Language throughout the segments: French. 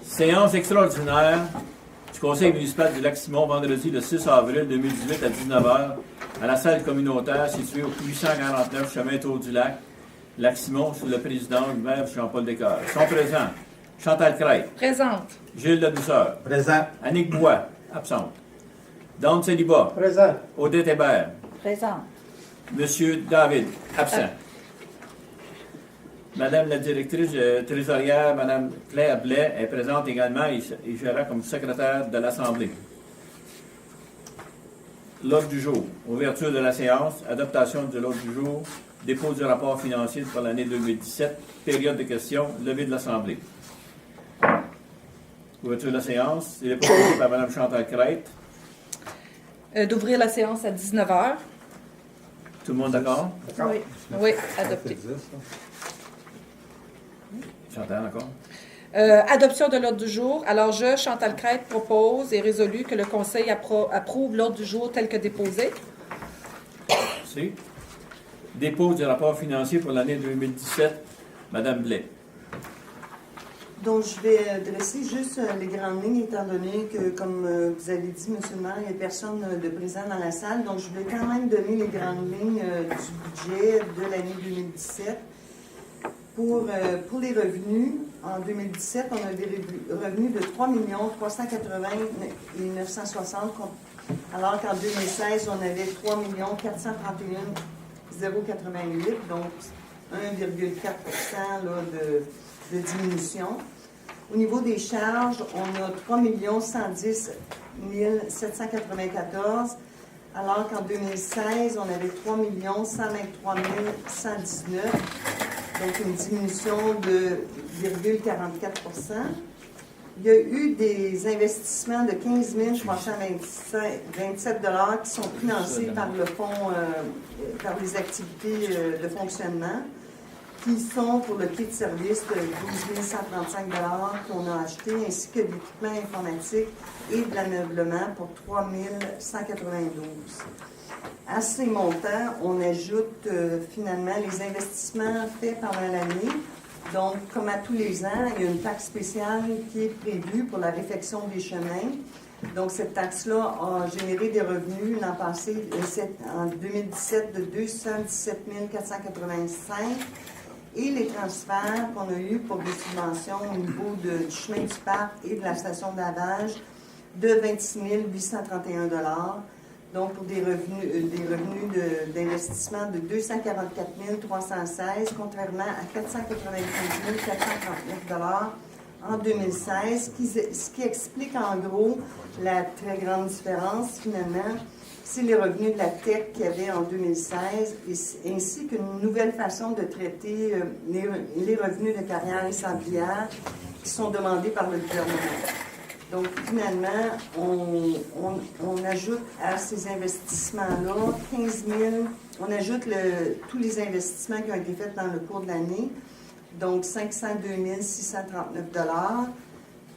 Séance extraordinaire du Conseil municipal du Lac-Simon, vendredi le 6 avril 2018 à 19h, à la salle communautaire située au 849 chemin Tour-du-Lac, Lac-Simon, sous la présidence du maire Jean-Paul Descaires. Sont présents Chantal Crête. Présente. Gilles Ladouceur. Présent. Annick Bois. Absente. Dawn Célibat. Présent. Odette Hébert. Présente. Monsieur David. Absent. Madame la directrice trésorière, Madame Claire Blais, est présente également et gérera comme secrétaire de l'Assemblée. L'ordre du jour. Ouverture de la séance. Adoption de l'ordre du jour. Dépôt du rapport financier pour l'année 2017. Période de questions. Levée de l'Assemblée. Ouverture de la séance. Il est proposé par Mme Chantal Crête. D'ouvrir la séance à 19h. Tout le monde d'accord? Oui. Oui, adopté. Chantal, encore? Adoption de l'ordre du jour. Alors, Chantal Crête, propose et résolu que le Conseil approuve l'ordre du jour tel que déposé. Merci. Dépôt du rapport financier pour l'année 2017. Madame Blais. Donc, je vais dresser juste les grandes lignes, étant donné que, comme vous avez dit, M. le maire, il n'y a personne de présent dans la salle. Donc, je vais quand même donner les grandes lignes du budget de l'année 2017. Pour les revenus, en 2017, on a des revenus de 3 380 960, alors qu'en 2016, on avait 3 431 088, donc 1,4 de diminution. Au niveau des charges, on a 3 110 794, alors qu'en 2016, on avait 3 123 119, donc une diminution de 0,44 %. Il y a eu des investissements de 15 327 $ qui sont financés par le fonds, par les activités de fonctionnement, qui sont pour le kit de service de 12 135 $ qu'on a acheté, ainsi que de l'équipement informatique et de l'ameublement pour 3 192 $. À ces montants, on ajoute finalement les investissements faits pendant l'année. Donc, comme à tous les ans, il y a une taxe spéciale qui est prévue pour la réfection des chemins. Donc, cette taxe-là a généré des revenus l'an passé, en 2017, de 217 485. Et les transferts qu'on a eus pour des subventions au niveau du chemin du parc et de la station de lavage de 26 831 $. Donc, pour des revenus d'investissement de 244 316, contrairement à 495 439 $ en 2016, ce qui explique en gros la très grande différence, finalement, c'est les revenus de la TEC qu'il y avait en 2016, ainsi qu'une nouvelle façon de traiter les revenus de carrière et sablière qui sont demandés par le gouvernement. Donc, finalement, on ajoute à ces investissements-là 15 000, on ajoute tous les investissements qui ont été faits dans le cours de l'année, donc 502 639 $,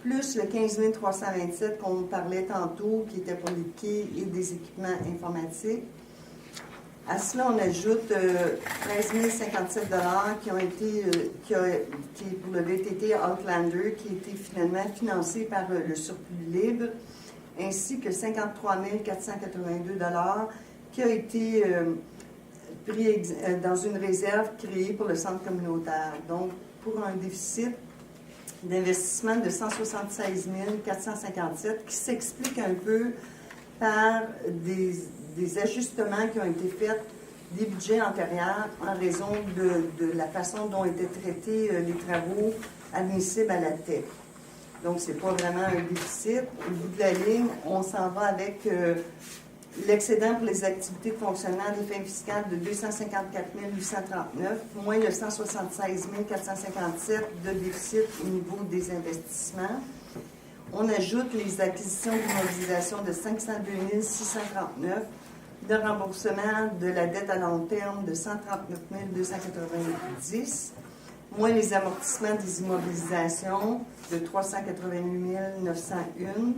plus le 15 327 qu'on parlait tantôt, qui était pour les quais et des équipements informatiques. À cela, on ajoute 13 057 $ qui ont été, qui est pour le VTT Outlander, qui a été finalement financé par le surplus libre, ainsi que 53 482 $ qui a été pris dans une réserve créée pour le centre communautaire. Donc, pour un déficit d'investissement de 176 457 qui s'explique un peu par des ajustements qui ont été faits des budgets antérieurs en raison de la façon dont étaient traités les travaux admissibles à la TEC. Donc, ce n'est pas vraiment un déficit. Au bout de la ligne, on s'en va avec l'excédent pour les activités de fonctionnement des fins fiscales de 254 839, moins le 176 457 de déficit au niveau des investissements. On ajoute les acquisitions d'immobilisation de 502 639, de remboursement de la dette à long terme de 139 290, moins les amortissements des immobilisations de 388 901.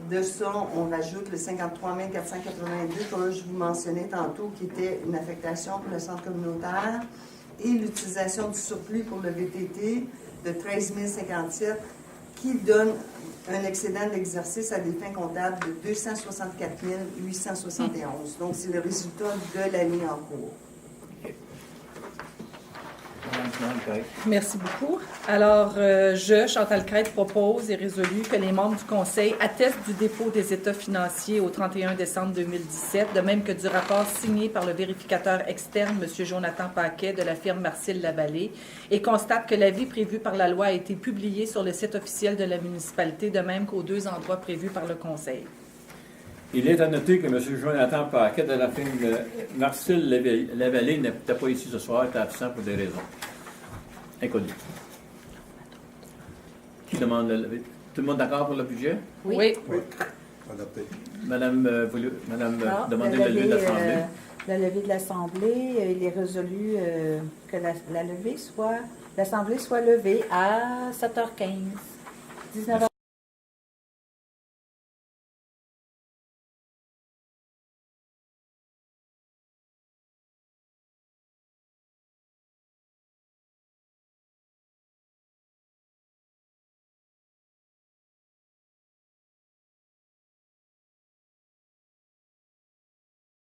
De ça, on rajoute le 53 482 que je vous mentionnais tantôt, qui était une affectation pour le centre communautaire, et l'utilisation du surplus pour le VTT de 13 057, qui donne un excédent de l'exercice à des fins comptables de 264 871. Donc, c'est le résultat de l'année en cours. Merci beaucoup. Alors, Chantal Crête, propose et résolue que les membres du Conseil attestent du dépôt des états financiers au 31 décembre 2017, de même que du rapport signé par le vérificateur externe, M. Jonathan Paquet, de la firme Marcille-Lavallée, et constate que l'avis prévu par la loi a été publié sur le site officiel de la municipalité, de même qu'aux 2 endroits prévus par le Conseil. Il est à noter que M. Jonathan Paquet de la firme Marcille-Lavallée n'était pas ici ce soir, était absent pour des raisons inconnues. Qui demande le lever? Tout le monde d'accord pour le budget? Oui. Adopté. Madame, Non, demandez le lever de l'Assemblée. Le lever de l'Assemblée, il est résolu que l'Assemblée soit levée à 7h15. 19h.